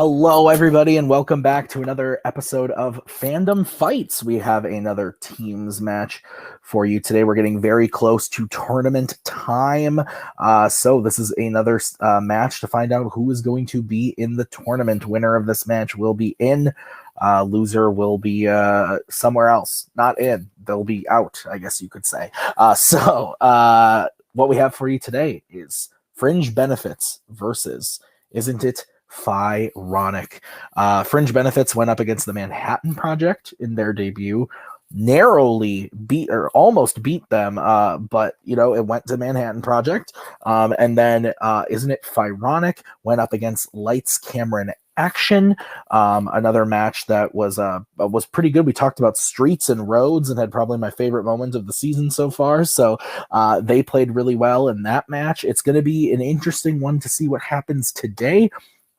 Hello, everybody, and welcome back to another episode of Fandom Fights. We have another teams match for you today. We're getting very close to tournament time. So this is another match to find out who is going to be in the tournament. Winner of this match will be in. Loser will be somewhere else. Not in. They'll be out, I guess you could say. What we have for you today is Fringe Benefits versus Isn't It Fironic. Fringe Benefits went up against the Manhattan Project in their debut, narrowly beat or almost beat them, but it went to Manhattan Project. And then Isn't It Fironic went up against Lights, Camera, and Action, another match that was pretty good. We talked about streets and roads and had probably my favorite moment of the season so far. So they played really well in that match. It's going to be an interesting one to see what happens today.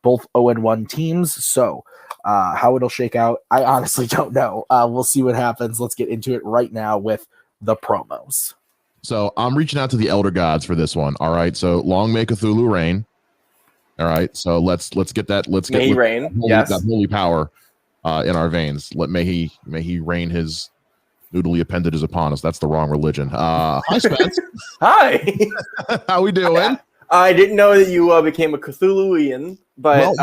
Both 0-1 teams, so how it'll shake out, I honestly don't know. We'll see what happens. Let's get into it right now with the promos. So I'm reaching out to the Elder Gods for this one. All right, so long may Cthulhu reign. All right, so let's get that. Let's get he reign. Yes, that holy power in our veins. May he rain his noodly appendages upon us. That's the wrong religion. Hi, Spence. Hi. How we doing? I didn't know that you became a Cthulhuian, but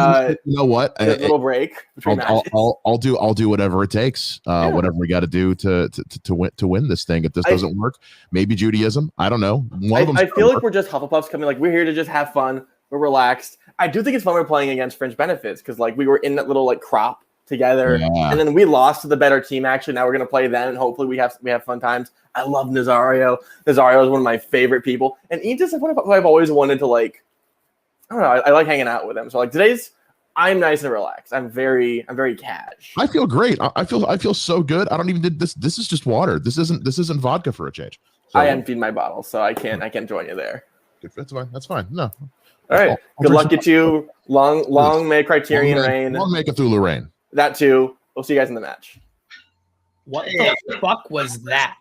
you know what? A little break between I'll do whatever it takes. Whatever we got to do to win this thing. If this doesn't work, maybe Judaism. I don't know. I feel like we're just Hufflepuffs coming. Like, we're here to just have fun. We're relaxed. I do think it's fun we're playing against Fringe Benefits because we were in that little crop together, and then we lost to the better team. Actually, now we're gonna play them, and hopefully we have fun times. I love Nazario. Nazario is one of my favorite people, and he just one of who I've always wanted to I don't know. I like hanging out with him. So today's, I'm nice and relaxed. I'm very cash. I feel great. I feel so good. I don't even did this. This is just water. This isn't vodka for a change. So, I emptied my bottle, so I can't join you there. That's fine. No. All right. Good luck at you. Long may Criterion reign. Long may Cthulhu reign. That too. We'll see you guys in the match. What the fuck was that?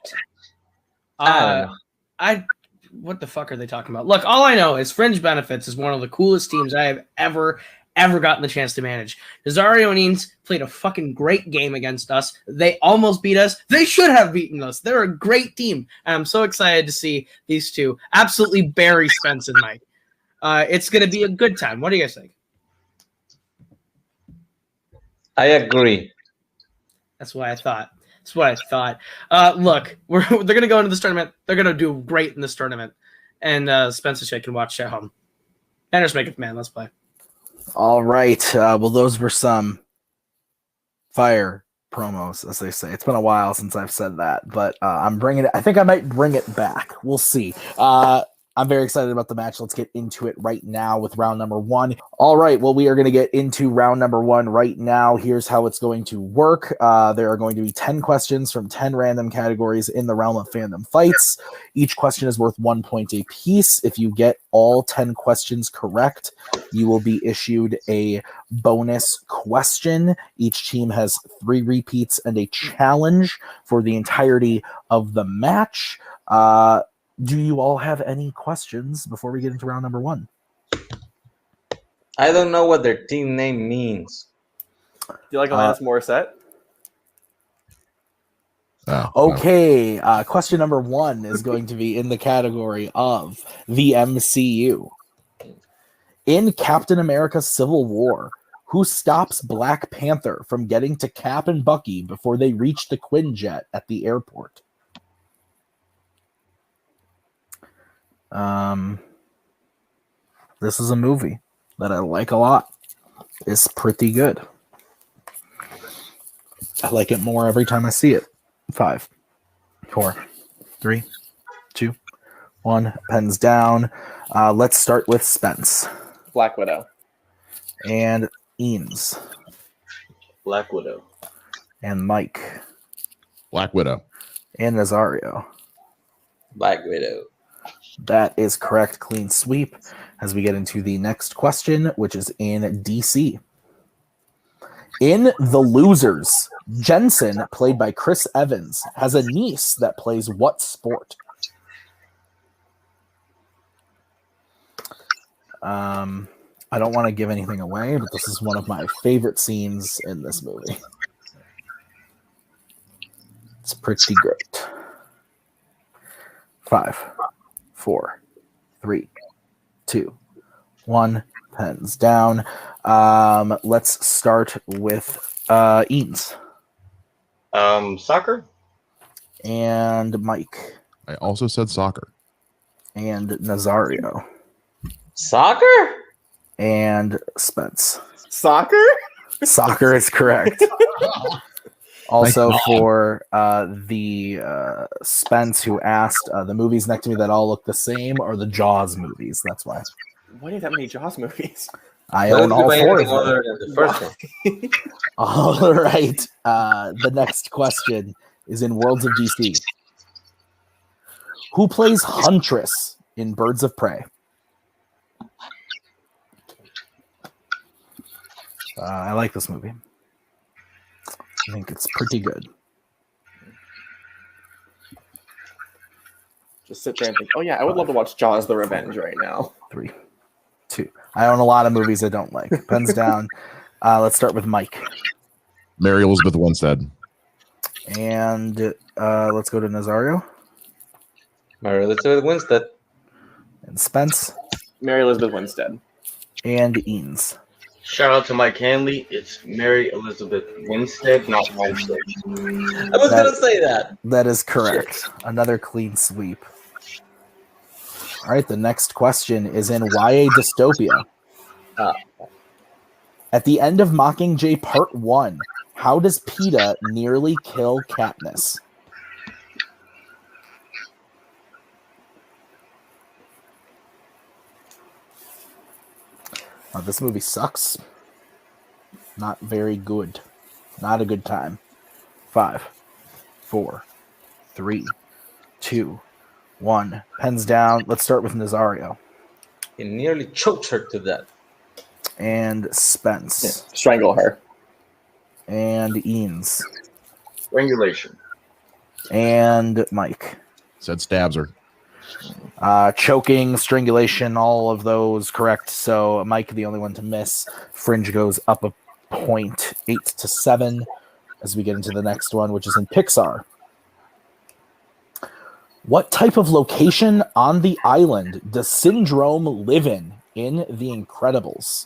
What the fuck are they talking about? Look, all I know is Fringe Benefits is one of the coolest teams I have ever gotten the chance to manage. Nazario and Eanes played a fucking great game against us. They almost beat us. They should have beaten us. They're a great team, and I'm so excited to see these two absolutely bury Spence and Mike. It's going to be a good time. What do you guys think? I agree. That's what I thought. Look, they're going to go into this tournament. They're going to do great in this tournament. And Spencer Shea can watch at home. Manners make it, man. Let's play. All right. Well, those were some fire promos, as they say. It's been a while since I've said that, but I'm bringing it. I think I might bring it back. We'll see. I'm very excited about the match. Let's get into it right now with round number 1. All right, well, we are going to get into round number 1 right now. Here's how it's going to work. There are going to be 10 questions from 10 random categories in the realm of Fandom Fights. Each question is worth 1 point apiece. If you get all 10 questions correct, you will be issued a bonus question. Each team has 3 repeats and a challenge for the entirety of the match. Do you all have any questions before we get into round number 1? I don't know what their team name means. Do you like Alanis Morissette? Okay. Question number 1 is going to be in the category of the MCU. In Captain America Civil War, who stops Black Panther from getting to Cap and Bucky before they reach the Quinjet at the airport? This is a movie that I like a lot. It's pretty good. I like it more every time I see it. 5, 4, 3, 2, 1. Pens down. Let's start with Spence. Black Widow. And Eanes. Black Widow. And Mike. Black Widow. And Nazario. Black Widow. That is correct. Clean sweep. As we get into the next question, which is in DC. In The Losers, Jensen, played by Chris Evans, has a niece that plays what sport? I don't want to give anything away, but this is one of my favorite scenes in this movie. It's pretty great. 5, 4, 3, 2, 1. Pens down. Let's start with Eames. Soccer? And Mike. I also said soccer. And Nazario. Soccer? And Spence. Soccer? Soccer is correct. Also for the Spence who asked, the movies next to me that all look the same are the Jaws movies. That's why. Why do you have that many Jaws movies? I own all 4 of them. Other than the first one. All right. The next question is in Worlds of DC. Who plays Huntress in Birds of Prey? I like this movie. I think it's pretty good. Just sit there and think, oh yeah, I would love to watch Jaws: The Revenge right now. 3, 2. I own a lot of movies I don't like. Pens down. Let's start with Mike. Mary Elizabeth Winstead. And let's go to Nazario. Mary Elizabeth Winstead. And Spence. Mary Elizabeth Winstead. And Eanes. Shout out to Mike Hanley. It's Mary Elizabeth Winstead, not Winstead. I was going to say that. That is correct. Another clean sweep. All right, the next question is in YA Dystopia. At the end of Mockingjay Part 1, how does PETA nearly kill Katniss? This movie sucks. Not very good. Not a good time. 5, 4, 3, 2, 1. Pens down. Let's start with Nazario. He nearly choked her to death. And Spence. Yeah, strangle her. And Eanes. Strangulation. And Mike. Said stabs her. Choking, strangulation, all of those correct. So Mike, the only one to miss. Fringe goes up a point, 8 to 7, as we get into the next one, which is in Pixar. What type of location on the island does Syndrome live in The Incredibles?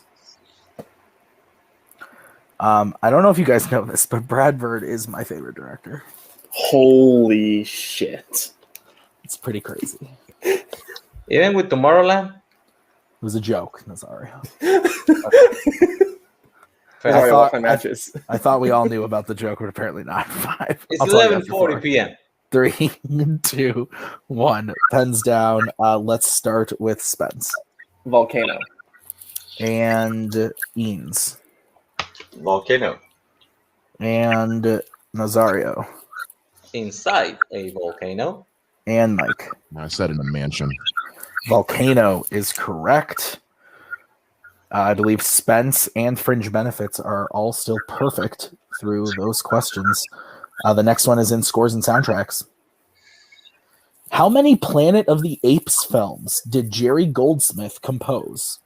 I don't know if you guys know this, but Brad Bird is my favorite director. Holy shit. It's pretty crazy. Even with Tomorrowland? It was a joke, Nazario. I thought we all knew about the joke, but apparently not. 5. It's 11:40 p.m. 3, 2, 1. Pens down. Let's start with Spence. Volcano. And Eanes. Volcano. And Nazario. Inside a volcano. And Mike. I said in a mansion. Volcano is correct. I believe Spence and Fringe Benefits are all still perfect through those questions. The next one is in Scores and Soundtracks. How many Planet of the Apes films did Jerry Goldsmith compose?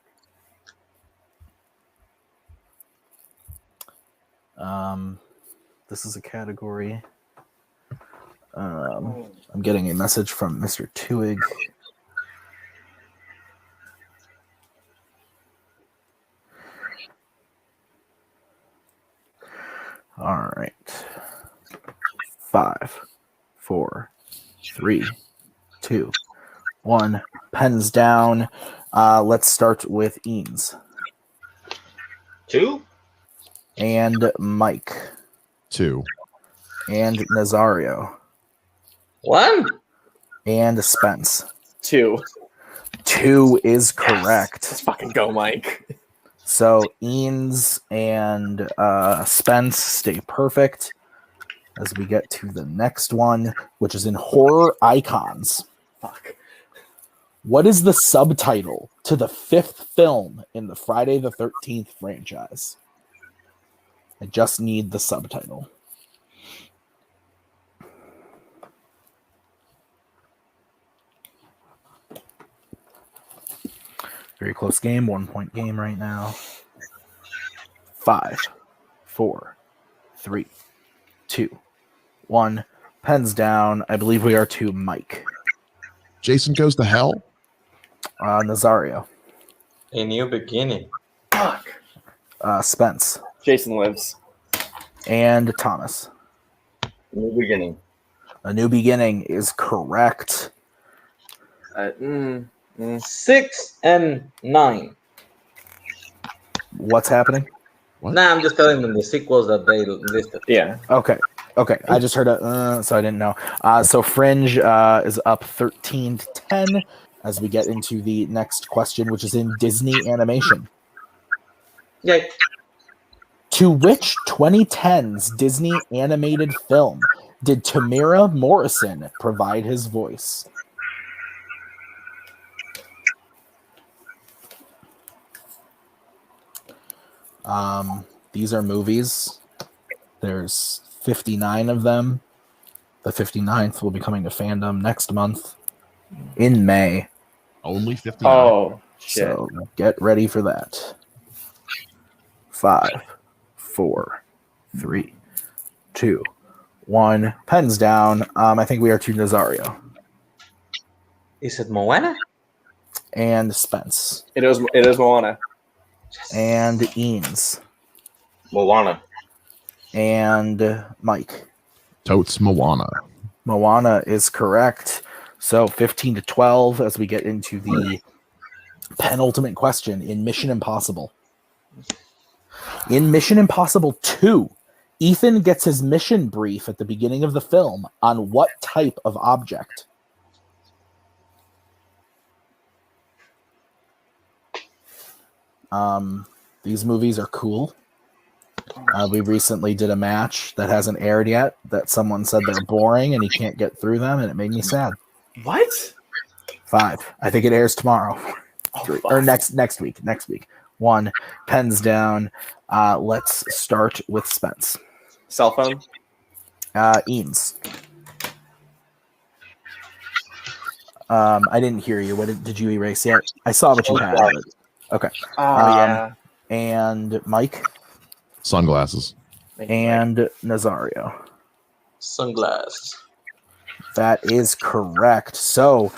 This is a category. I'm getting a message from Mr. Tuig. All right. 5, 4, 3, 2, 1. Pens down. Let's start with Eanes. 2. And Mike. 2. And Nazario. 1. And Spence. 2. 2 is correct. Let's fucking go, Mike. So Eanes and Spence stay perfect as we get to the next one, which is in Horror Icons. Fuck. What is the subtitle to the 5th film in the Friday the 13th franchise? I just need the subtitle. Very close game, 1 point game right now. 5, 4, 3, 2, 1. Pens down. I believe we are to Mike. Jason Goes to Hell. Nazario. A New Beginning. Fuck. Spence. Jason Lives. And Thomas. New beginning. A New Beginning is correct. 6 and 9. What's happening? What? Nah, I'm just telling them the sequels that they listed. Yeah. Okay. I just heard so I didn't know. So Fringe is up 13-10 as we get into the next question, which is in Disney animation. Yay. To which 2010's Disney animated film did Tamira Morrison provide his voice? These are movies. There's 59 of them. The 59th will be coming to Fandom next month in May. Only 59. Oh, shit. So get ready for that. 5, 4, 3, 2, 1. Pens down. I think we are to Nazario. Is it Moana? And Spence. It is Moana. And Eanes. Moana. And Mike. Totes Moana. Moana is correct. So 15-12 as we get into the penultimate question in Mission Impossible. In Mission Impossible 2, Ethan gets his mission brief at the beginning of the film on what type of object? These movies are cool. We recently did a match that hasn't aired yet that someone said they're boring and he can't get through them, and it made me sad. What? 5. I think it airs tomorrow. 3 or next week. 1. Pens down. Let's start with Spence. Cell phone. Eanes. I didn't hear you. What did you erase yet? I saw what you had. Okay. Oh, yeah. And Mike. Sunglasses. And Nazario. Sunglass. That is correct. So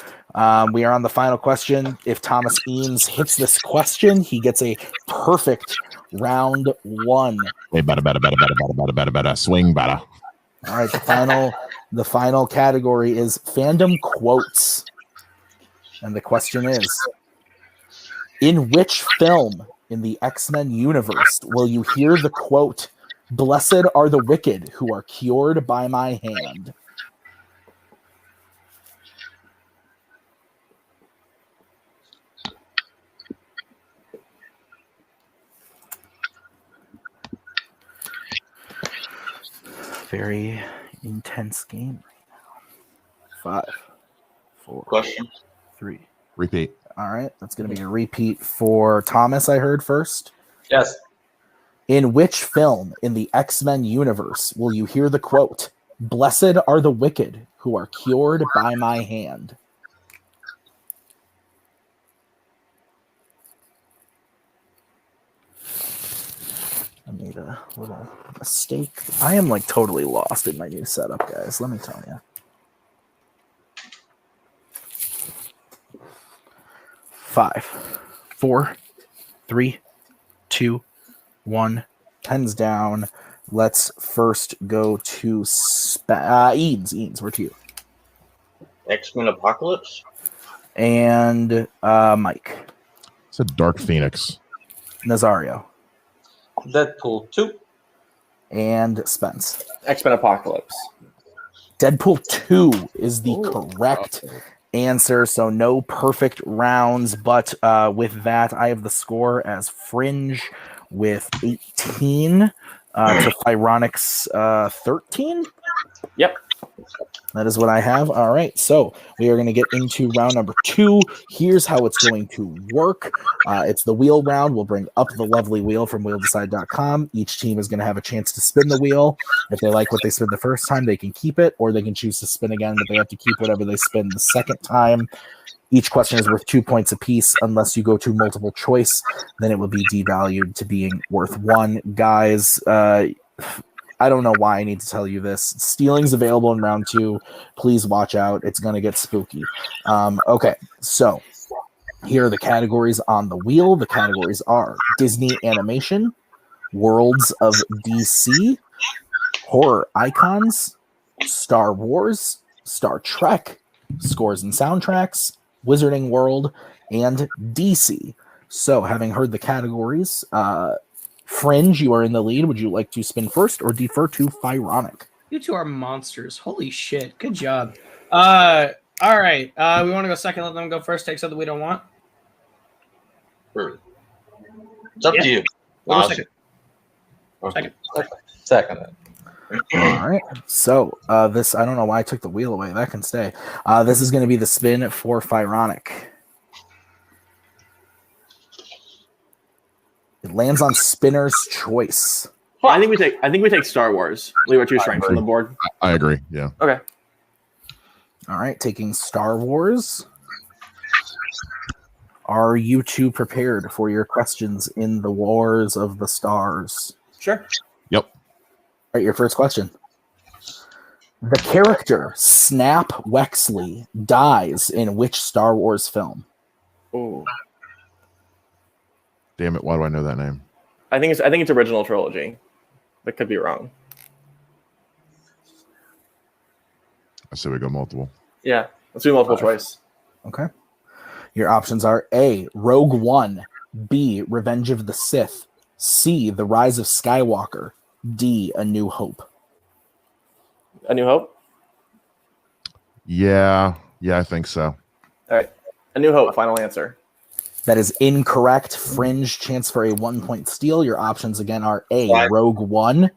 we are on the final question. If Thomas Eames hits this question, he gets a perfect round 1. Hey, better. Swing better. All right, the final category is fandom quotes. And the question is, in which film in the X-Men universe will you hear the quote, "Blessed are the wicked who are cured by my hand"? Very intense game right now. 5, 4, Question. 3. Repeat. All right, that's going to be a repeat for Thomas, I heard first. Yes. In which film in the X-Men universe will you hear the quote, "Blessed are the wicked who are cured by my hand"? I made a little mistake. I am like totally lost in my new setup, guys. Let me tell you. 5, 4, 3, 2, 1. Pens down. Let's first go to Eanes. We're to you. X-Men Apocalypse. And Mike. It's a Dark Phoenix. Nazario. Deadpool 2. And Spence. X-Men Apocalypse. Deadpool 2 is the correct answer, so no perfect rounds, but with that, I have the score as Fringe with 18 to Fironic's 13. Yep. That is what I have. All right, so we are going to get into round number 2. Here's how it's going to work. It's the wheel round. We'll bring up the lovely wheel from wheeldecide.com. Each team is going to have a chance to spin the wheel. If they like what they spin the first time, they can keep it, or they can choose to spin again, but they have to keep whatever they spin the second time. Each question is worth 2 points apiece. Unless you go to multiple choice, then it will be devalued to being worth 1. Guys, I don't know why I need to tell you this. Stealing's available in round 2. Please watch out. It's going to get spooky. Okay, so here are the categories on the wheel. The categories are Disney animation, worlds of DC, horror icons, Star Wars, Star Trek, scores and soundtracks, Wizarding World, and DC. So, having heard the categories, Fringe, you are in the lead. Would you like to spin first or defer to Fironic? You two are monsters. Holy shit. Good job. All right. We want to go second. Let them go first. Take something we don't want. It's up to you. We'll go second. Okay. Second. All right. So this, I don't know why I took the wheel away. That can stay. This is going to be the spin for Fironic. It lands on spinner's choice. I think we take Star Wars. Leave our 2 strengths from the board. I agree. Yeah. Okay. All right, taking Star Wars. Are you two prepared for your questions in the Wars of the Stars? Sure. Yep. All right, your first question. The character Snap Wexley dies in which Star Wars film? Ooh. Damn it! Why do I know that name? I think it's original trilogy. That could be wrong. I say we go multiple. Yeah. Let's do multiple choice. Okay. Your options are A, Rogue One, B, Revenge of the Sith, C, The Rise of Skywalker, D, A New Hope. A New Hope? Yeah, I think so. All right. A New Hope, final answer. That is incorrect. Fringe, chance for a 1-point steal. Your options again are A, Rogue One,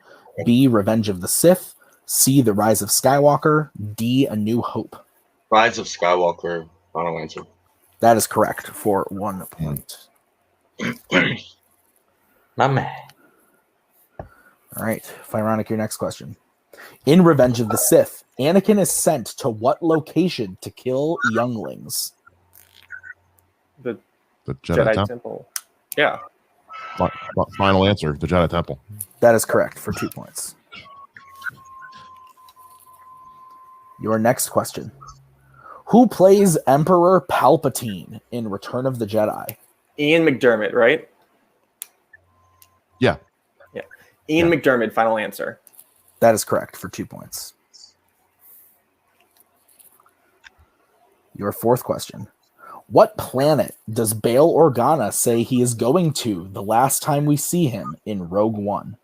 B, Revenge of the Sith, C, The Rise of Skywalker, D, A New Hope. Rise of Skywalker, final answer. That is correct for 1 point. My man. All right, Fironic, your next question. In Revenge of the Sith, Anakin is sent to what location to kill younglings? The Jedi Temple. Yeah. Final answer: the Jedi Temple. That is correct for 2 points. Your next question. Who plays Emperor Palpatine in Return of the Jedi? Ian McDermott, right? Yeah. Ian McDermott, final answer. That is correct for 2 points. Your fourth question. What planet does Bail Organa say he is going to the last time we see him in Rogue One?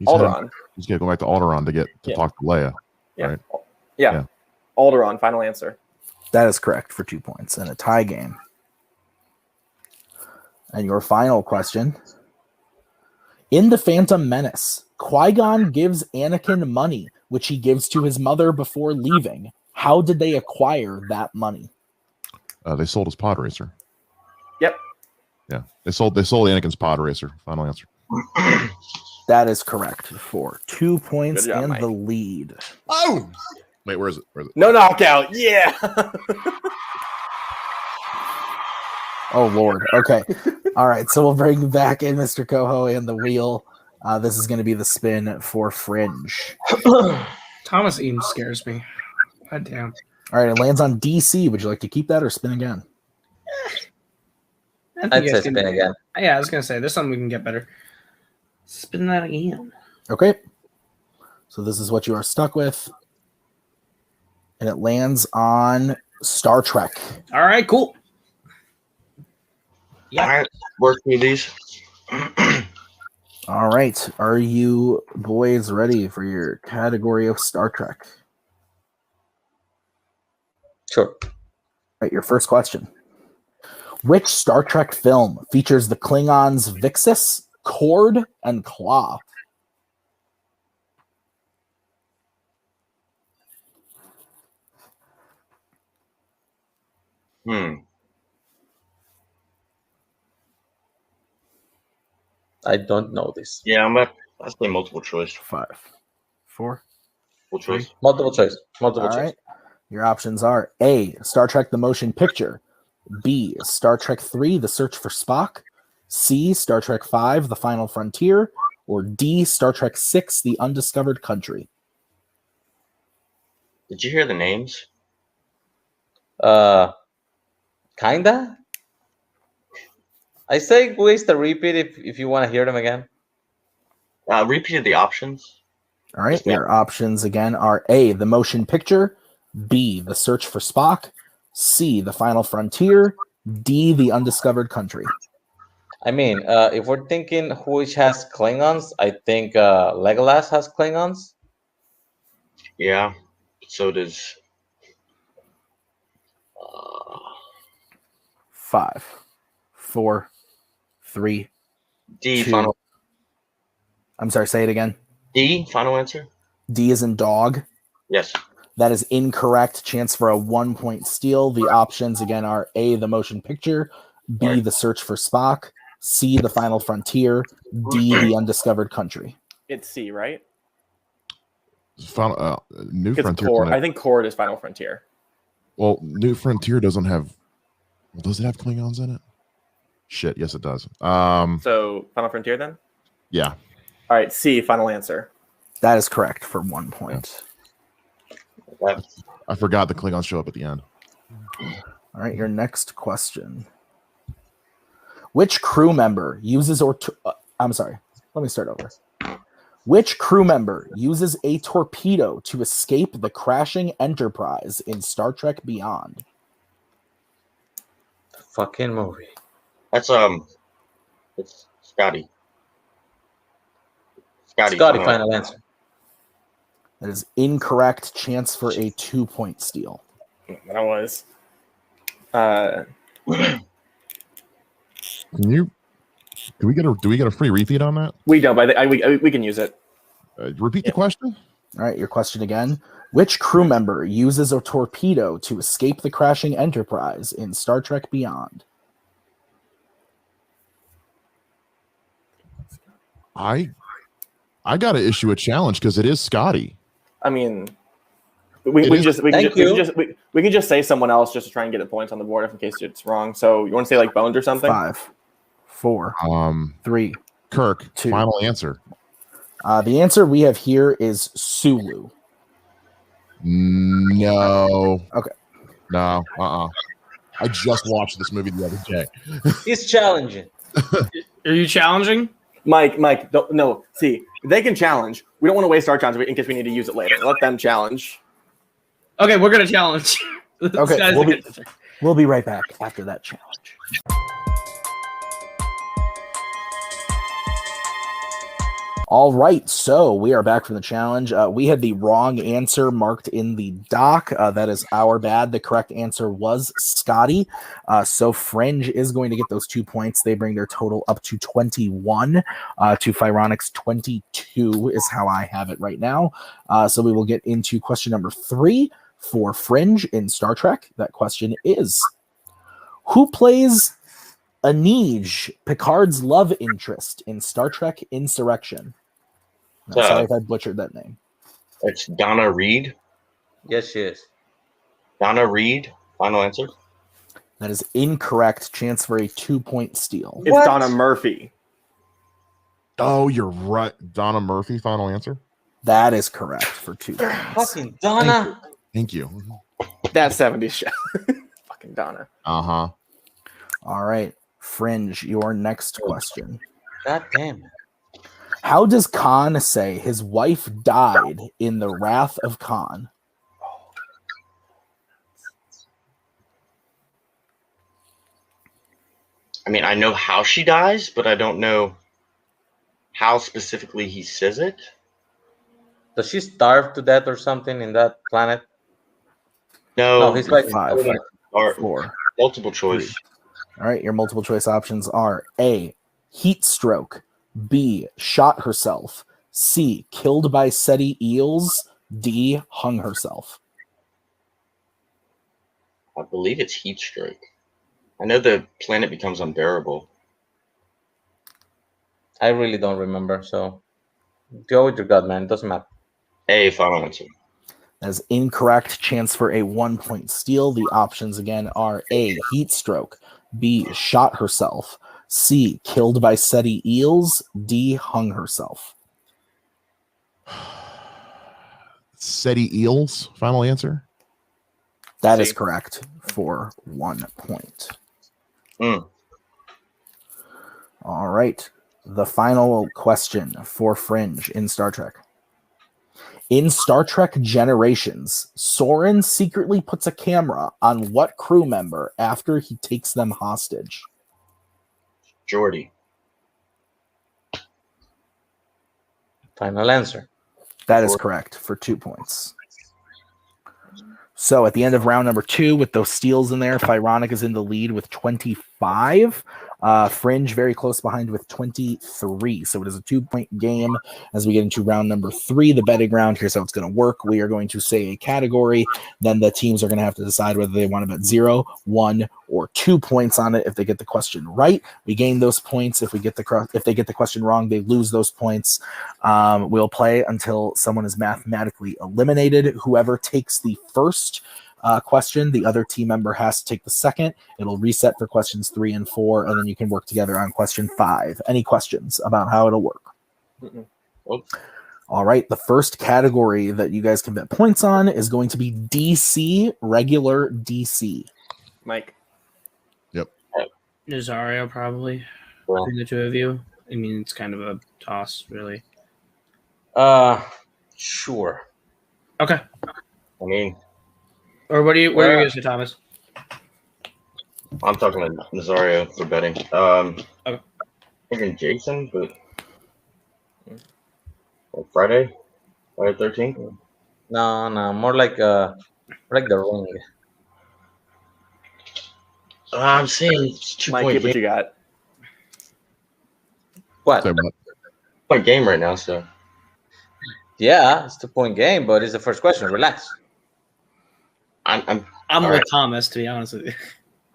Alderaan. He's going to go back to Alderaan to talk to Leia. Yeah. Right? Yeah. Alderaan, final answer. That is correct for 2 points in a tie game. And your final question. In The Phantom Menace, Qui-Gon gives Anakin money, which he gives to his mother before leaving. How did they acquire that money? They sold his pod racer. Yep. Yeah. They sold Anakin's pod racer. Final answer. That is correct for 2 points Good job, and Mike. the lead. Oh! Wait, where is it? No knockout. Yeah. Oh, Lord. Okay. All right. So we'll bring back in Mr. Coho and the wheel. This is going to be the spin for Fringe. Thomas Eden scares me. God damn. All right. It lands on DC. Would you like to keep that or spin again? I'd say spin again. Yeah, I was going to say, there's something we can get better. Spin that again. Okay. So this is what you are stuck with. And it lands on Star Trek. All right, cool. Yeah. All right, work through these. All right. Are you boys ready for your category of Star Trek? Sure. All right, your first question. Which Star Trek film features the Klingons Vixis, Cord, and Claw? I don't know this. Yeah, I'll say multiple choice. 5, 4. Multiple choice. Multiple choice. Multiple All choice. right. Your options are A, Star Trek the Motion Picture, B, Star Trek 3, The Search for Spock, C, Star Trek 5, The Final Frontier, or D, Star Trek 6, The Undiscovered Country. Did you hear the names? Kinda. I say waste a repeat if you want to hear them again. Repeated the options. All right. Your options again are A, The Motion Picture, B, The Search for Spock, C, The Final Frontier, D, The Undiscovered Country. I mean, if we're thinking which has Klingons, I think Legolas has Klingons. Yeah. So does. 5, 4, 3. D. Two. Final. I'm sorry, say it again. D. Final answer. D is in dog. Yes. That is incorrect. Chance for a 1-point steal. The options again are A, The Motion Picture, B, Right. The Search for Spock, C, The Final Frontier, D, The Undiscovered Country. It's C, right? Final, New Because Frontier. Cord. I think Cord is Final Frontier. Well, New Frontier doesn't have. Well, does it have Klingons in it? Shit, yes, it does. So Final Frontier then? Yeah. All right, C, final answer. That is correct for 1 point. I forgot the Klingons show up at the end. All right, your next question. Which crew member uses I'm sorry. Let me start over. Which crew member uses a torpedo to escape the crashing Enterprise in Star Trek Beyond? Fucking movie. That's it's Scotty. Scotty, final answer. That is incorrect. Chance for a 2-point steal. That was. Do we get a free repeat on that? We don't, but we can use it. Repeat the question. All right, your question again. Which crew member uses a torpedo to escape the crashing Enterprise in Star Trek Beyond? I got to issue a challenge because it is Scotty. I mean, we can just say someone else just to try and get the points on the board if in case it's wrong. So you want to say like Bones or something? 5, 4, 3. Kirk. 2. Final answer. The answer we have here is Sulu. No. Okay. No. I just watched this movie the other day. He's challenging. Are you challenging? Mike, no. See, they can challenge. We don't want to waste our challenge in case we need to use it later. Let them challenge. Okay, we're gonna challenge. Okay, we'll be right back after that challenge. All right, so we are back from the challenge. We had the wrong answer marked in the doc. That is our bad. The correct answer was Scotty. So Fringe is going to get those 2 points. They bring their total up to 21 to Fironic's 22 is how I have it right now. So we will get into question number 3 for Fringe in Star Trek. That question is, who plays Anej, Picard's love interest in Star Trek Insurrection? I'm sorry if I butchered that name. It's Donna Reed. Yes, she is. Donna Reed. Final answer. That is incorrect. Chance for a 2-point steal. It's Donna Murphy. Oh, you're right. Donna Murphy. Final answer. That is correct for 2 points. Fucking Donna. Thank you. That 70s show. Fucking Donna. Uh-huh. All right. Fringe, your next question. God damn it. How does Khan say his wife died in the Wrath of Khan? I mean, I know how she dies, but I don't know how specifically he says it. Does she starve to death or something in that planet? No, he's like 5, or 4. multiple choice. All right, your multiple choice options are A, heat stroke, B, shot herself, C, killed by SETI eels, D, hung herself. I believe it's heat stroke. I know the planet becomes unbearable. I really don't remember. So go with your gut, man. It doesn't matter. A, final answer. As incorrect, chance for a 1-point steal. The options again are A, heat stroke, B, shot herself, C, killed by SETI eels, D, hung herself. SETI eels. Final answer. That C. is correct for 1 point. Mm. All right. The final question for Fringe in Star Trek. In Star Trek Generations, Soren secretly puts a camera on what crew member after he takes them hostage? Geordi. Final answer. That is correct for 2 points. So at the end of round number 2, with those steals in there, Fironic is in the lead with 25. Fringe very close behind with 23. So it is a 2-point game as we get into round number 3, the betting round. Here's how it's going to work. We are going to say a category. Then the teams are going to have to decide whether they want to bet 0, 1, or 2 points on it. If they get the question right, we gain those points. If they get the question wrong, they lose those points. We'll play until someone is mathematically eliminated. Whoever takes the first question, the other team member has to take the second. It'll reset for questions 3 and 4, and then you can work together on question 5. Any questions about how it'll work? Well, All right. The first category that you guys can bet points on is going to be DC, regular DC. Mike. Nazario, probably. Well, Between the two of you. I mean, it's kind of a toss, really. Sure. Okay. I mean, Or what are you going to say, Thomas? I'm talking to Nazario for betting. Okay. Thinking Jason, but Friday 13th. No, more like the ring. I'm saying it's 2 Mike, point get what game. you got. What? Say what? Point game right now, so Yeah, it's 2-point game, but it's the first question. Relax. I'm I'm all with right. Thomas, to be honest with you.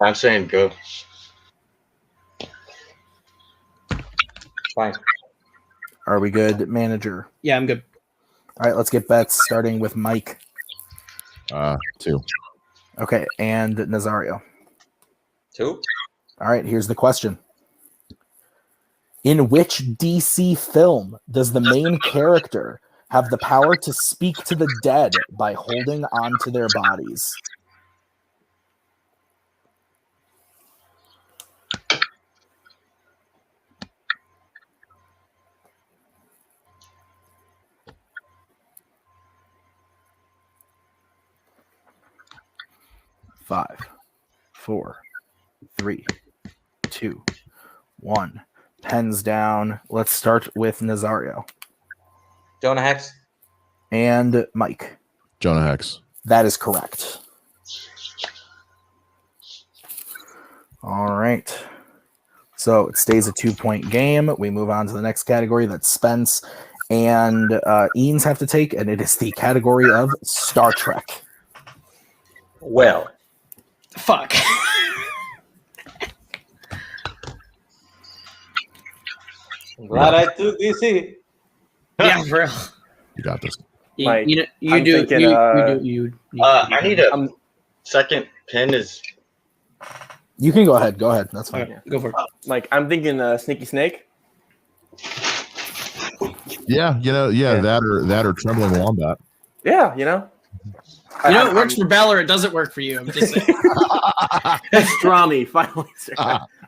I'm saying go. Fine. Are we good, manager? Yeah, I'm good. All right, let's get bets starting with Mike. 2. Okay, and Nazario. 2. All right, here's the question. In which DC film does the main character have the power to speak to the dead by holding on to their bodies? Five, 4, 3, 2, 1. Pens down. Let's start with Nazario Jonah Hex. and Mike. Jonah Hex. That is correct. All right. So it stays a 2-point game. We move on to the next category. That's Spence and Eanes have to take, and it is the category of Star Trek. Well, Fuck. I'm glad I took DC. Yeah, for real. You got this. Mike, You I'm do. thinking, You do. I need a second pin. Is You can go ahead. Go ahead. That's fine. Okay, go for it. Mike, I'm thinking Sneaky Snake. Yeah, Yeah. that or Trembling Wombat. Yeah, It works for Bell or it doesn't work for you. I'm just saying. Pastrami, final answer.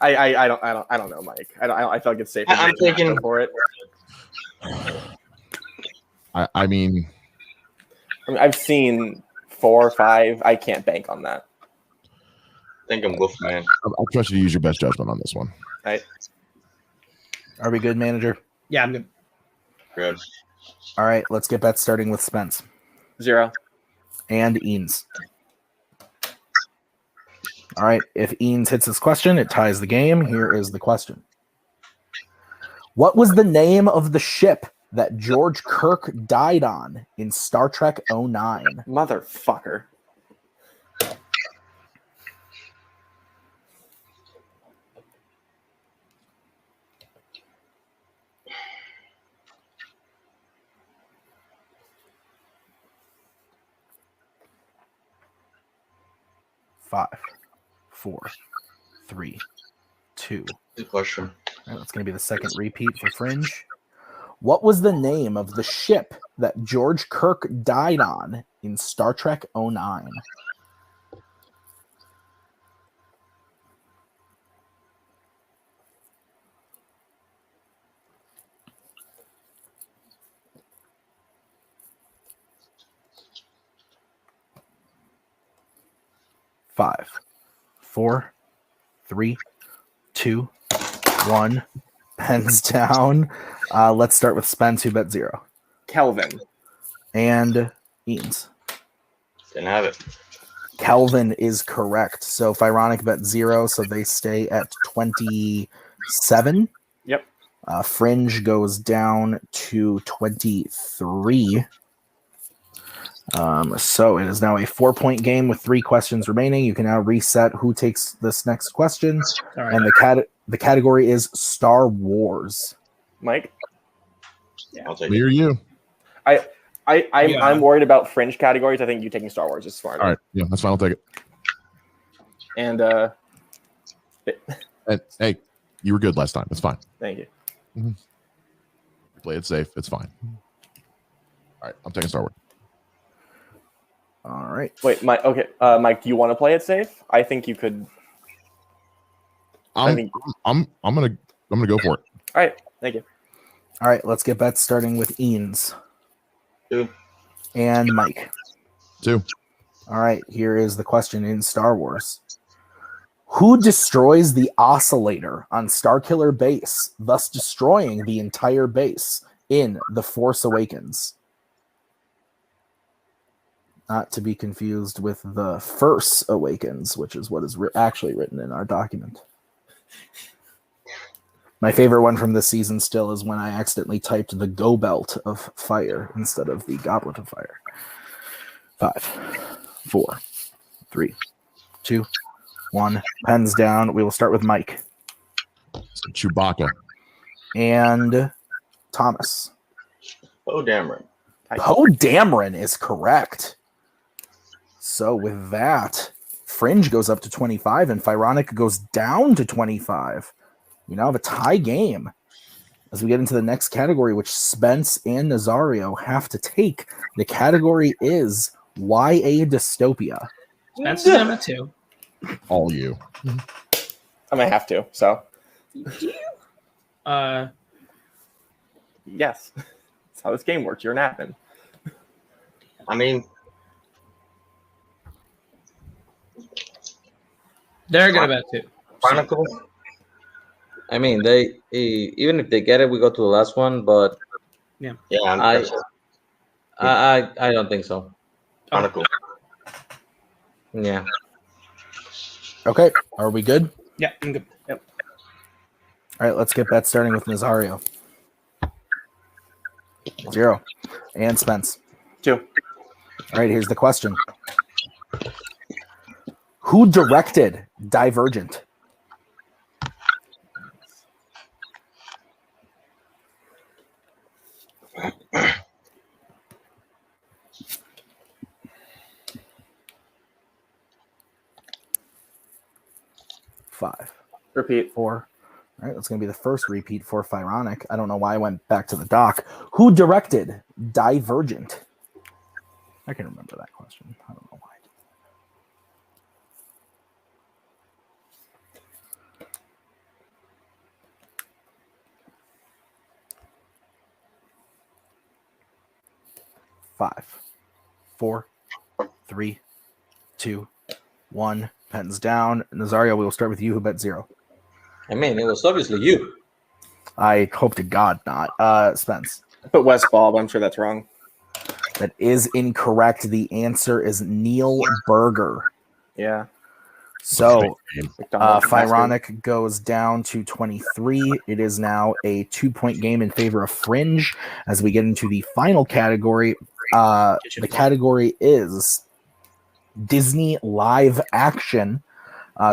I don't know, Mike. I feel like it's safe. I'm thinking for it. I mean, I've seen 4 or 5. I can't bank on that. I think I'm Wolfman. I trust you to use your best judgment on this one. Right? Are we good, manager? Yeah, I'm good. Good. All right. Let's get bets starting with Spence 0. and Eanes. All right. If Eanes hits this question, it ties the game. Here is the question. What was the name of the ship that George Kirk died on in Star Trek 09? Motherfucker. 5, 4, 3, 2. Good question. All right, that's going to be the second repeat for Fringe. What was the name of the ship that George Kirk died on in Star Trek 09? Five, 4, 3, 2, 1. Pens down. Let's start with Spence, who bet 0. Kelvin. And Eames. Didn't have it. Kelvin is correct. So Fironic bet 0, so they stay at 27. Yep. Fringe goes down to 23. So it is now a 4-point game with 3 questions remaining. You can now reset who takes this next question. Sorry. And the category is Star Wars. Mike? I'll take Me it. or you? I'm worried about Fringe categories. I think you taking Star Wars is smart. All right. Yeah, that's fine. I'll take it. And And, hey, you were good last time. It's fine. thank you. You play it safe. It's fine. All right. I'm taking Star Wars. All right. Wait, Mike. Okay, Mike, do you want to play it safe? I think you could. I'm gonna go for it. All right, thank you. All right, let's get bets starting with Eanes 2. and Mike. 2. All right, here is the question in Star Wars. Who destroys the oscillator on Starkiller Base, thus destroying the entire base in The Force Awakens? Not to be confused with The First Awakens, which is what is actually written in our document. My favorite one from this season still is when I accidentally typed the Go Belt of Fire instead of the Goblet of Fire. 5, 4, 3, 2, 1. Pens down. We will start with Mike. Chewbacca. And Thomas. Oh, Dameron. Poe Dameron is correct. So with that, Fringe goes up to 25 and Fironic goes down to 25. We now have a tie game as we get into the next category, which Spence and Nazario have to take. The category is YA Dystopia. Spence is number 2. All you. I might have to. So yes, that's how this game works. You're an admin. I mean, They're gonna bet 2. Chronicle. I mean, they even if they get it, we go to the last one. But Yeah, I don't think so. Chronicle. Yeah. Okay, are we good? Yeah, I'm good. Yep. All right, let's get bets starting with Nazario. 0. And Spence. 2. All right, here's the question. Who directed Divergent? Five. Repeat. 4. All right, that's going to be the first repeat for Fironic. I don't know why I went back to the doc. Who directed Divergent? I can remember that question. I don't know why. Five, 4, 3, 2, 1. Pens down. Nazario, we will start with you, who bet 0. I mean, it was obviously you. I hope to God not. Spence. I put West Ball, but I'm sure that's wrong. That is incorrect. The answer is Neil Berger. Yeah. So McDonald's Fironic goes down to 23. It is now a 2-point game in favor of Fringe as we get into the final category. The category is Disney live action.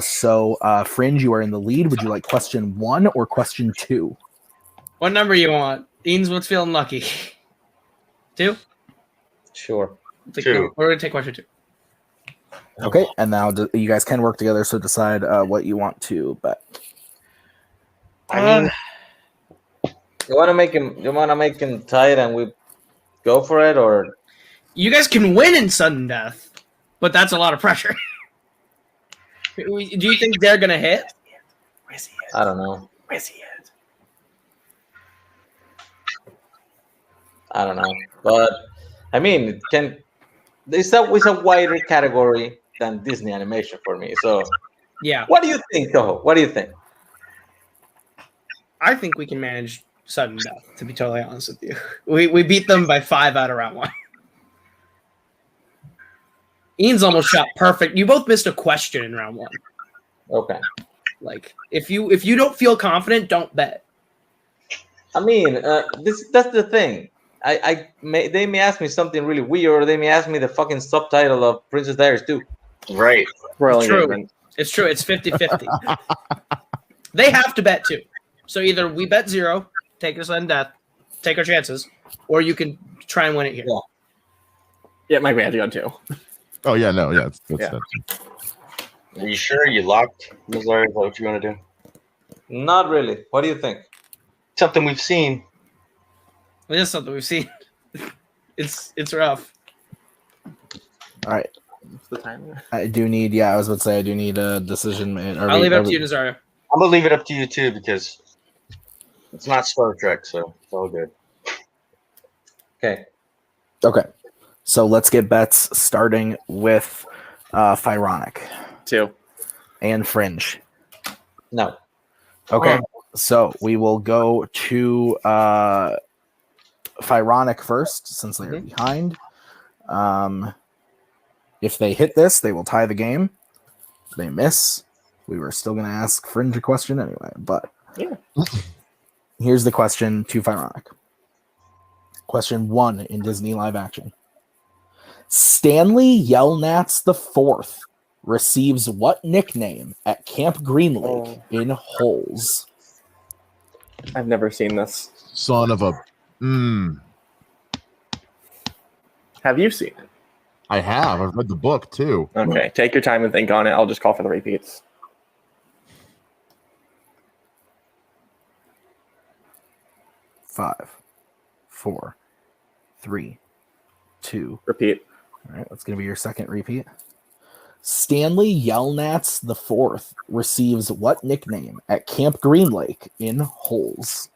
So Fringe, you are in the lead. Would you like question 1 or question 2? What number you want? Eanes, what's feeling lucky? 2? Sure. Two. We're gonna take question 2. Okay, and now you guys can work together. So decide what you want to bet. I mean, You want to make him tight, and we go for it, or You guys can win in sudden death, but that's a lot of pressure. Do you think they're gonna hit? Where's he I don't know. Where's he at? I don't know. But I mean, it's a wider category than Disney animation for me. So Yeah, what do you think, Toho? What do you think? I think we can manage sudden death. To be totally honest with you, we beat them by 5 out of round 1. Ian's almost shot perfect. You both missed a question in round 1. Okay. Like if you don't feel confident, don't bet. I mean, that's the thing. They may ask me something really weird, or they may ask me the fucking subtitle of Princess Diaries too. right. Royal True. engagement. It's true. It's 50-50. They have to bet too. So either we bet 0, take a sudden death, take our chances, or you can try and win it here. Yeah. Yeah, Mike, we had to go too. Oh yeah, no, yeah, Yeah. Are you sure you locked, Missouri? Is that what you want to do? Not really. What do you think? Something we've seen. It is something we've seen. It's rough. All right. What's the time? I do need. Yeah, I was about to say I do need a decision made. I'll leave it up to you, Nazario. I'm gonna leave it up to you too because it's not Star Trek, so it's all good. Okay. Okay. So let's get bets starting with Fironic 2. and Fringe. No. Okay. So we will go to Fironic first, since they're behind. If they hit this, they will tie the game. If they miss, we were still going to ask Fringe a question anyway. But Yeah. Here's the question to Fironic. Question 1 in Disney live action. Stanley Yelnats IV receives what nickname at Camp Green Lake in Holes? I've never seen this. Son of a. Have you seen it? I have. I've read the book too. Okay, take your time and think on it. I'll just call for the repeats. Five, 4, 3, 2. Repeat. All right, that's going to be your second repeat. Stanley Yelnats IV receives what nickname at Camp Green Lake in Holes?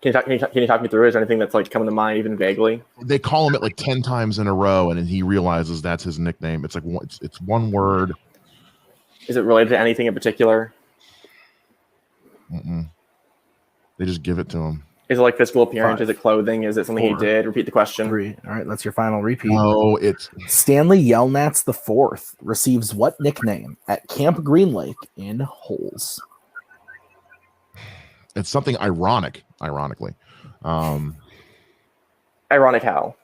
Can you talk me through it? Is there anything that's like coming to mind even vaguely? They call him it like 10 times in a row, and then he realizes that's his nickname. It's like it's one word. Is it related to anything in particular? They just give it to him. Is it like physical appearance? 5, Is it clothing? Is it something 4, he did? Repeat the question. 3. All right, that's your final repeat. No, it's Stanley Yelnats IV receives what nickname at Camp Green Lake in Holes? it's something ironic. Ironically, Ironic how?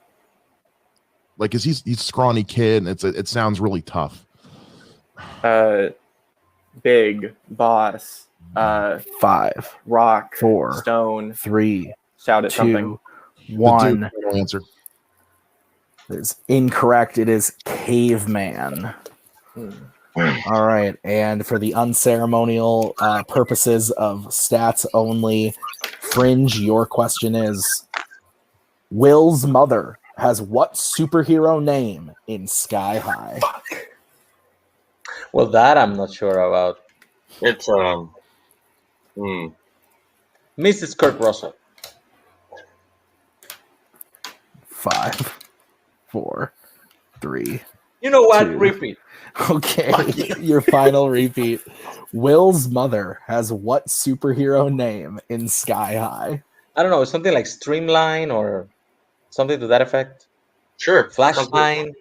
like he's a scrawny kid, and it sounds really tough. Big boss. 5, Rock. 4, Stone. 3, Shout at 2, something. 1. The Duke answer. Is incorrect. It is caveman. All right, and for the unceremonial purposes of stats only, Fringe, your question is: Will's mother has what superhero name in Sky High? Well, that I'm not sure about. It's Mrs. Kurt Russell. 5, 4, 3. You know what? 2. Repeat. Okay, your final repeat. Will's mother has what superhero name in Sky High? I don't know. Something like Streamline or something to that effect. sure. Flashline.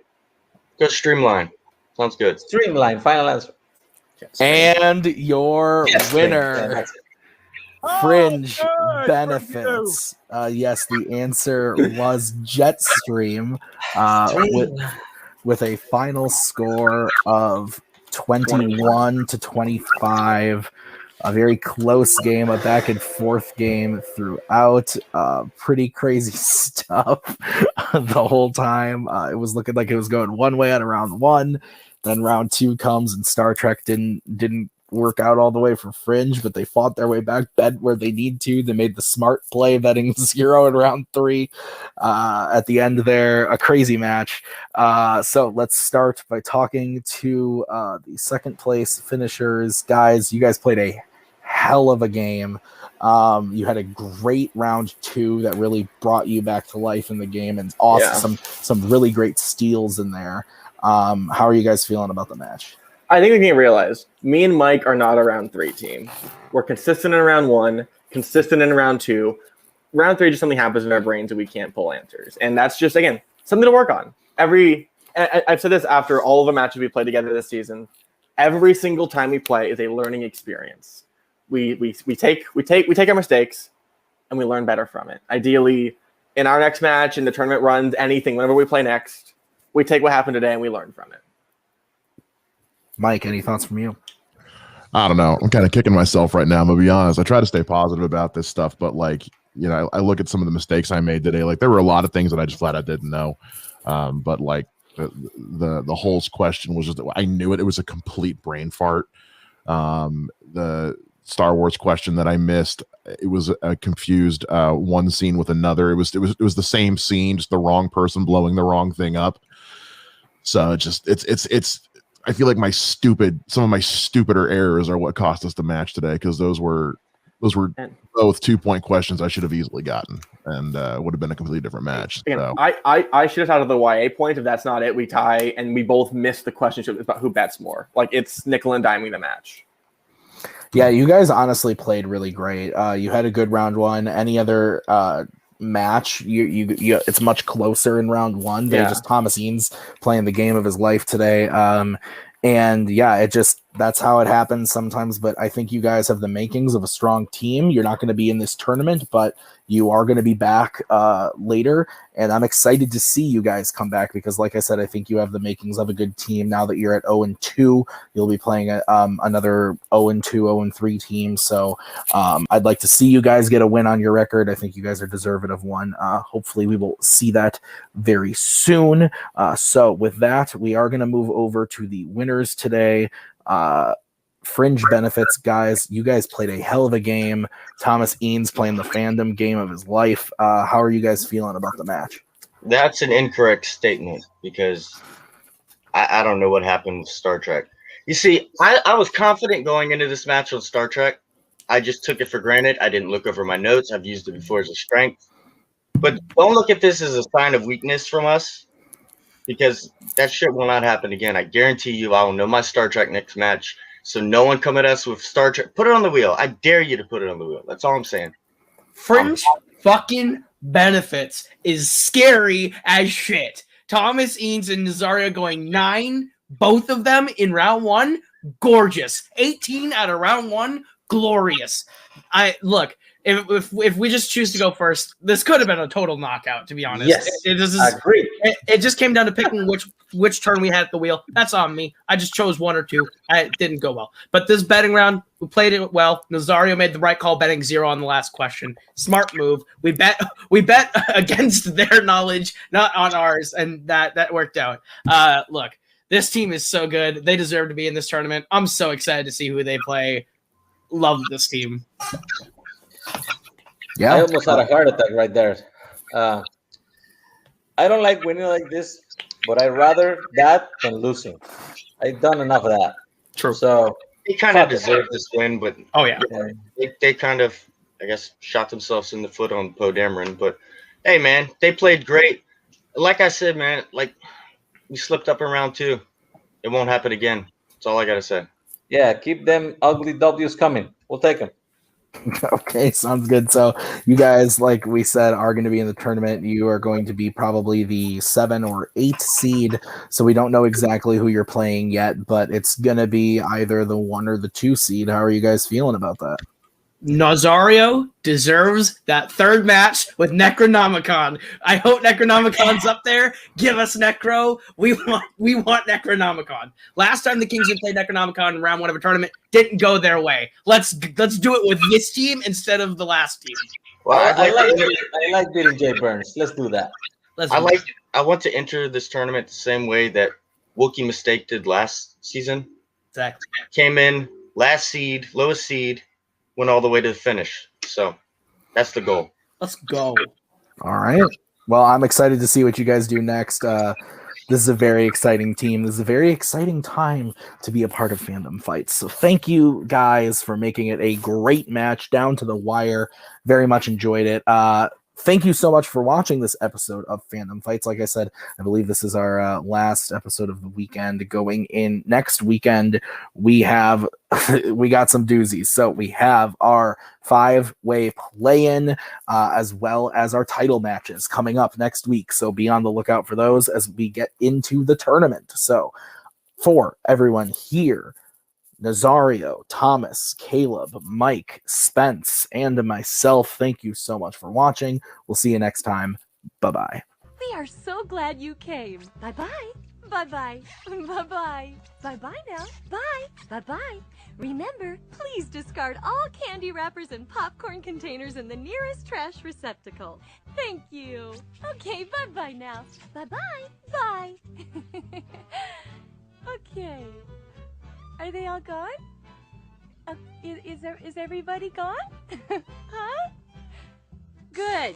Go Streamline. Sounds good. Streamline. Final answer. And your Yes, winner, yeah, that's it. Fringe benefits. Yes, the answer was Jetstream, with a final score of 21 to 25. A very close game, a back and forth game throughout. Pretty crazy stuff the whole time. It was looking like it was going one way out of round one. Then round two comes and Star Trek didn't work out all the way for Fringe, but they fought their way back, bet where they need to. They made the smart play, betting 0 in round three. At the end there, a crazy match. So let's start by talking to the second place finishers. Guys, you guys played a hell of a game. You had a great round two that really brought you back to life in the game, and some really great steals in there. How are you guys feeling about the match? I think we can realize me and Mike are not a round three team. We're consistent in round one, consistent in round two. Round three, just something happens in our brains and we can't pull answers. And that's just, again, something to work on. I've said this after all of the matches we played together this season. Every single time we play is a learning experience. We take our mistakes and we learn better from it. Ideally, in our next match, in the tournament runs, anything, whenever we play next, we take what happened today and we learn from it. Mike, any thoughts from you? I don't know. I'm kind of kicking myself right now. I'm gonna be honest. I try to stay positive about this stuff, but like, you know, I look at some of the mistakes I made today. Like, there were a lot of things that I just flat out didn't know. But like the Holes question was just that I knew it. It was a complete brain fart. The Star Wars question that I missed, it was a confused one scene with another. It was the same scene, just the wrong person blowing the wrong thing up. So it's I feel like some of my stupider errors are what cost us the match today, because those were both 2-point questions I should have easily gotten, and would have been a completely different match. Again, so. I should have thought of the YA point. If that's not it, we tie, and we both missed the question about who bets more. Like, it's nickel and diming the match. Yeah, you guys honestly played really great. You had a good round one. Any other match, you it's much closer in round one. They're just Thomas Eanes playing the game of his life today. And yeah, that's how it happens sometimes. But I think you guys have the makings of a strong team. You're not going to be in this tournament, but you are going to be back later. And I'm excited to see you guys come back, because like I said, I think you have the makings of a good team. Now that you're at 0-2, you'll be playing another 0-2, 0-3 team. So I'd like to see you guys get a win on your record. I think you guys are deserving of one. Hopefully we will see that very soon. So with that, we are going to move over to the winners today. Fringe benefits, guys. You guys played a hell of a game. Thomas Eanes playing the Fandom game of his life. How are you guys feeling about the match? That's an incorrect statement, because I don't know what happened with Star Trek. You see, I was confident going into this match with Star Trek. I just took it for granted. I didn't look over my notes. I've used it before as a strength. But don't look at this as a sign of weakness from us, because that shit will not happen again. I guarantee you I will know my Star Trek next match. So no one come at us with Star Trek. Put it on the wheel. I dare you to put it on the wheel. That's all I'm saying. Fringe fucking benefits is scary as shit. Thomas Eanes and Nazario going 9, both of them in round one, gorgeous. 18 out of round one, glorious. If we just choose to go first, this could have been a total knockout, to be honest. Yes, I agree. It just came down to picking which turn we had at the wheel. That's on me. I just chose one or two. It didn't go well. But this betting round, we played it well. Nazario made the right call, betting 0 on the last question. Smart move. We bet against their knowledge, not on ours, and that worked out. Look, this team is so good. They deserve to be in this tournament. I'm so excited to see who they play. Love this team. Yeah, I almost had a heart attack right there. I don't like winning like this, but I'd rather that than losing. I've done enough of that. True. So They kind of deserve this win, but Oh yeah. they kind of, I guess, shot themselves in the foot on Poe Dameron. But hey, man, they played great. Like I said, man, like, we slipped up in round two. It won't happen again. That's all I gotta say. yeah, keep them ugly W's coming. We'll take them. Okay, sounds good. So you guys, like we said, are going to be in the tournament. You are going to be probably the 7 or 8 seed. So we don't know exactly who you're playing yet, but it's going to be either the 1 or the 2 seed. How are you guys feeling about that? Nazario deserves that third match with Necronomicon. I hope Necronomicon's up there. Give us Necro. We want Necronomicon. Last time the Kings had played Necronomicon in round 1 of a tournament, didn't go their way. Let's do it with this team instead of the last team. Well, I like beating Jay Burns. Let's do that. I want to enter this tournament the same way that Wookiee Mistake did last season. Exactly. Came in last seed, lowest seed, went all the way to the finish. So that's the goal. Let's go. All right. Well, I'm excited to see what you guys do next. This is a very exciting team. This is a very exciting time to be a part of Fandom Fights. So thank you guys for making it a great match down to the wire. Very much enjoyed it. Thank you so much for watching this episode of Fandom Fights. Like I said, I believe this is our last episode of the weekend. Going in next weekend, we got some doozies. So we have our 5-way play-in, as well as our title matches coming up next week. So be on the lookout for those as we get into the tournament. So for everyone here, Nazario, Thomas, Caleb, Mike, Spence, and myself, thank you so much for watching. We'll see you next time. Bye-bye. We are so glad you came. Bye-bye. Bye-bye. Bye-bye. Bye-bye now. Bye. Bye-bye. Remember, please discard all candy wrappers and popcorn containers in the nearest trash receptacle. Thank you. Okay, bye-bye now. Bye-bye. Bye. Okay. Are they all gone? Is everybody gone? Huh? Good.